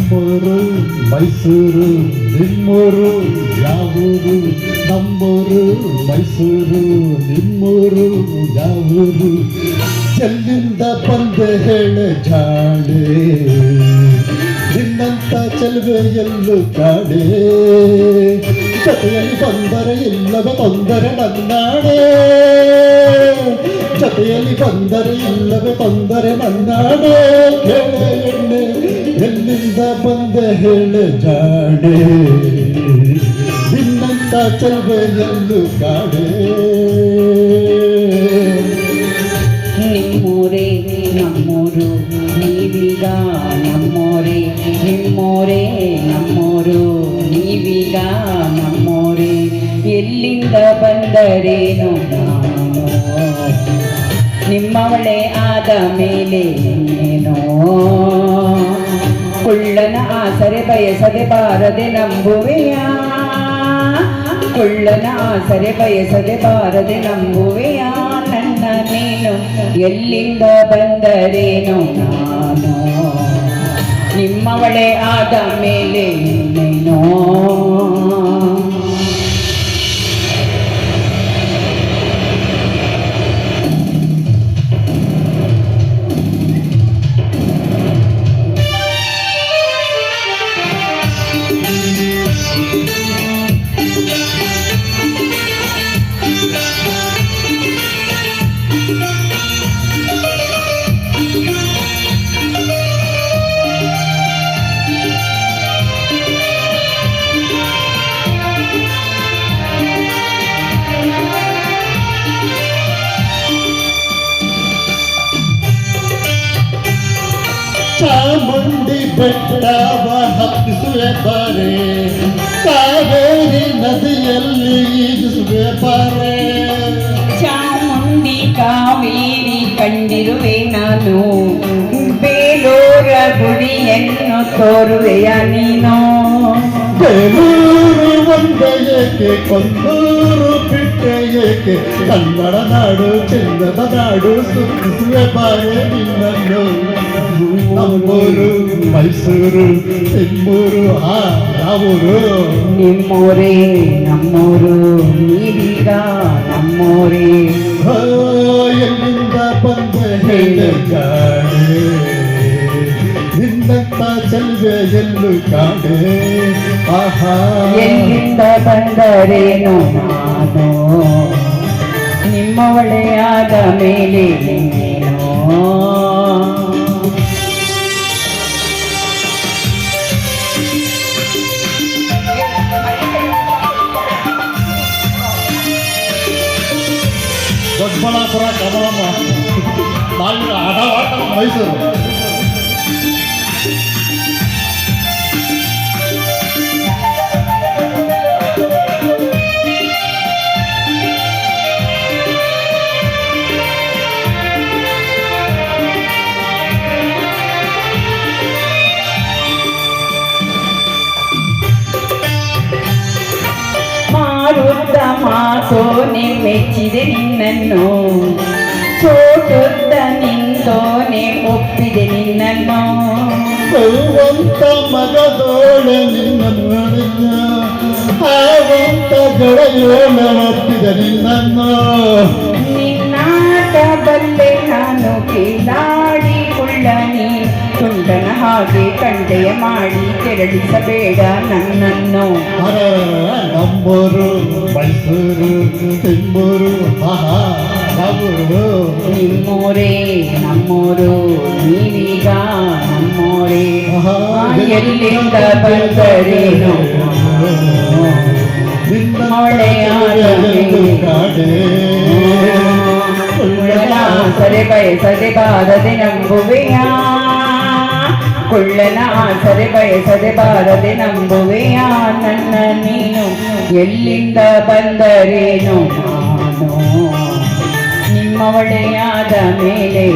ನಮ್ಮೂರು ಮೈಸೂರು ನಿಮ್ಮೂರು ಯಾವೂರು ನಮ್ಮೂರು ಮೈಸೂರು ನಿಮ್ಮೂರು ಯಾವೂರು ಎಲ್ಲಿಂದ ಬಂದೆ ಹೇಳೆ ಜಾಡೆ ನಿನ್ನಂತ ಚೆಲುವೆ ಎಲ್ಲೂ ಕಾಡೆ ಜೊತೆಯಲ್ಲಿ ಬಂದರೆ ಇಲ್ಲದ ತೊಂದರೆ ನನ್ನಾಡೆ ಜೊತೆಯಲ್ಲಿ ಬಂದರೆ ಇಲ್ಲದ ತೊಂದರೆ ನನ್ನಾಡೆ ಹೇಳೆ ಎಣ್ಣೆ ಎಲ್ಲಿಂದ ಬಂದೆ ಹೇಳೆ ಜಾಡೆ ನಿನ್ನಂತ ಚೆಲುವೆ ಎಲ್ಲೂ ಕಾಡೆ ನಿಮ್ಮೂರೇ ನಮ್ಮೂರು ನೀವೀಗ ನಮ್ಮೋರೇ ನಿಮ್ಮೋರೇ ನಮ್ಮೂರು ನೀವೀಗ ನಮ್ಮೋರೇ ಎಲ್ಲಿಂದ ಬಂದರೇನು ನಾನು ನಿಮ್ಮವಳೇ ಆದ ಮೇಲೆ ಏನೋ ಕುಳ್ಳನ ಆಸರೆ ಬಯಸದೆ ಬಾರದೆ ನಂಬುವೆಯ ಕುಳ್ಳನ ಆಸರೆ ಬಯಸದೆ ಬಾರದೆ ನಂಬುವೆಯ ನನ್ನ ನೀನು ಎಲ್ಲಿಂದ ಬಂದರೇನು ನಾನು ನಿಮ್ಮವಳೇ ಆದ ಮೇಲೆ ನೀನೋ ಚಾಮುಂಡಿ ಬೆಟ್ಟವ ಹತ್ತಿಸುವೆ ಬಾರೆ ಕಾವೇರಿ ನದಿಯಲ್ಲಿ ಈಜಿಸುವೆ ಬಾರೆ ಚಾಮುಂಡಿ ಕಾವೇರಿ ಕಂಡಿರುವೆ ನಾನು ಬೇಲೂರ ಗುಡಿಯನ್ನು ತೋರುವೆಯ ನೀನು ಬೇಲೂರು ಒಂದೇ ಏಕೆ ಕೊಂದೂರು ಬಿಟ್ಟೆ ಏಕೆ ಕನ್ನಡ ನಾಡು ಚಂದದ ನಾಡು ಸುತ್ತಿಸುವೆ ಬಾರೆ ನಿನ್ನನ್ನು ನಮ್ಮೂರು ಮೈಸೂರು ನಿಮ್ಮೂರು ಯಾವೂರು ನಿಮ್ಮೂರೇ ನಮ್ಮೂರು ನೀವೀಗ ನಮ್ಮೂರೇ ಎಲ್ಲಿಂದ ಬಂದೆ ಹೇಳೆ ಕಾಡೆ ನಿನ್ನಂತ ಚೆಲುವೆ ಎಲ್ಲೂ ಕಾಡೆ ಆಹಾ ಎಲ್ಲಿಂದ ಬಂದರೇನು ನಾನು ನಿಮ್ಮವಳೇ ಆದ ಮೇಲೆ ಏನೋ ದೊಡ್ಡಬಳ್ಳಾಪುರ ಕಮಲಮ್ಮ ನಾಲ್ಕು ಆಟ ಮೈಸೂರು ಮಾರುತ್ತ ಮಾತೋನೆ ಮೆಚ್ಚಿದೆ ನಿನ್ನನ್ನು ಚೋಟುತ್ತ ನಿಂತೋನೆ ಒಪ್ಪಿದೆ ನಿನ್ನನ್ನು ಹೂವಂತ ಮಗದೋಳೆ ನಿನ್ನನ್ನು ಹಾವಂತ ಗೆಳೆಯೋಣ ಒಪ್ಪಿದೆ ನಿನ್ನನ್ನು ನಿನ್ನಾಟ ಬಲ್ಲೆ ನಾನು ಕೀಲಾಡಿ ಕುಳ್ಳನಿ ತುಂಡನ ಹಾಗೆ ಕಂಡೆಯ ಮಾಡಿ ಕೆರಳಿಸಬೇಡ ನನ್ನನ್ನು ನಮ್ಮೂರು ಮೈಸೂರು ನಿಮ್ಮೂರು ಯಾವೂರು ನಿಮ್ಮೂರೇ ನಮ್ಮೂರು ನೀವೀಗ ನಮ್ಮೂರೇ ಎಲ್ಲಿಂದ ಬಂದರೇನು ಸರೆ ಬಯಸದೆ ಬಾರದೆ ನಂಬುವೆಯ ಕುಳ್ಳನ ಆಸರೆ ಬಯಸದೆ ಬಾರದೆ ನಂಬುವೆಯ ನನ್ನ ನೀನು ಎಲ್ಲಿಂದ ಬಂದರೇನು ನಾನು ನಿಮ್ಮವಳೆಯಾದ ಮೇಲೆ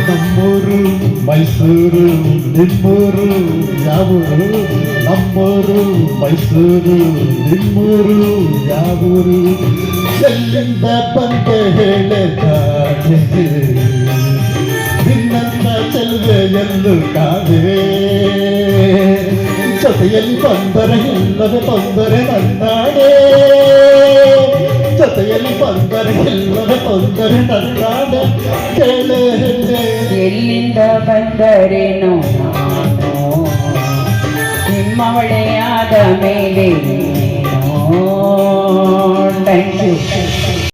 ನಮ್ಮೂರು ಮೈಸೂರು ನಿಮ್ಮೂರು ಯಾವೂರು ನಮ್ಮೂರು ಮೈಸೂರು ನಿಮ್ಮೂರು ಯಾವೂರು ಎಲ್ಲಿಂದ ಬಂದೆ ಹೇಳೆ ನಿನ್ನಂತ ಚೆಲುವೆ ಎಂದು ಕಾದೆ ಜೊತೆಯಲ್ಲಿ ಬಂದರೆ ಇಲ್ಲದೆ ತೊಂದರೆ ನನ್ನಾಡೆ ಜೊತೆಯಲ್ಲಿ ಬಂದರೆ ಇಲ್ಲದೆ ತೊಂದರೆ ನನ್ನಾಡೆ ಕೇಳೆ ಎಲ್ಲಿಂದ ಬಂದರೇನೋ ನಾನು ನಿಮ್ಮವಳೆಯಾದ ಮೇಲೆ